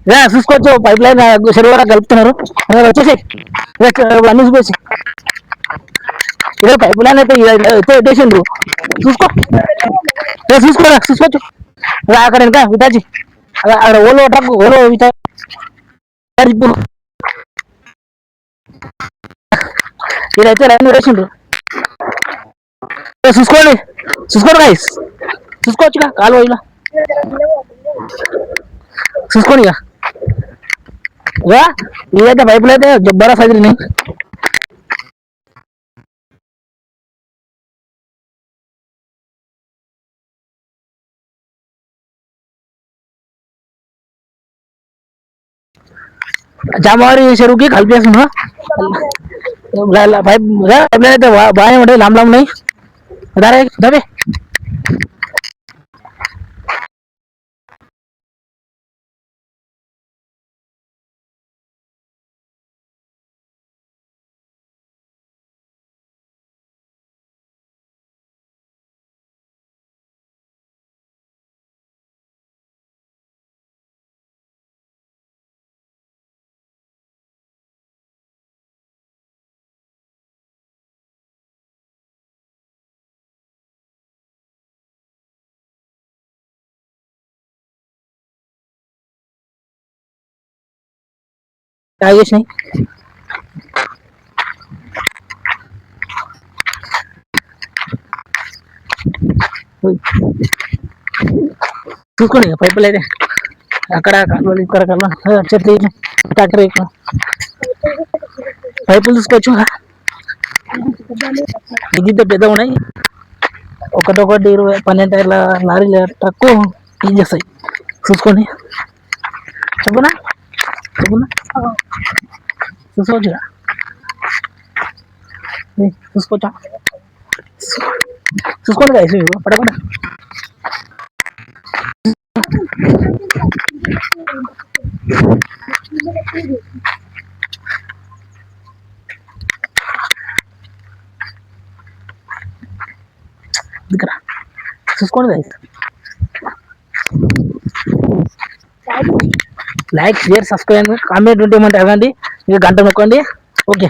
చూసుకోవచ్చు pipe line చెరువు కూడా కలుపుతున్నారు వచ్చేసి అన్ని చూసి ఇదే పైప్ లైన్ అయితే పెట్టేసిండ్రు చూసుకో చూసుకోవచ్చు అక్కడ ఇంకా వితాజీ అక్కడ ఓలో ట్రక్ ఓలో ఇదైతే లైన్ వేసిండ్రు చూసుకోండి గైస్ చూసుకోవచ్చుగా కాలువ ఇలా చూసుకోండి ఇక ఇదైతే పైపులు అయితే జబ్బరా సదిరినాయి జామవారి చెరువుకి కలిపేస్తున్నా పైప్ అయితే బాగానే ఉంటాయి లాంబ్ ఉన్నాయి దారే తాగేసినాయి చూసుకోండి పైపులు అయితే అక్కడ కాలువలు ఇక్కడ చెట్లు ట్రాక్టర్ పైపులు చూసుకోవచ్చు ఇది పెద్ద ఉన్నాయి ఒకటి 12 టైర్ల లారీల ట్రక్కు ఏం చేస్తాయి చూసుకోండి చెప్పునా చూసుకోవచ్చుగా చూసుకోవచ్చా చూసుకోండి కదా పడకుండా ఇక్కడ చూసుకోండి guys like share subscribe comment ఉంటే ఏమంటే అవ్వండి ఇక గంట నొక్కండి ఓకే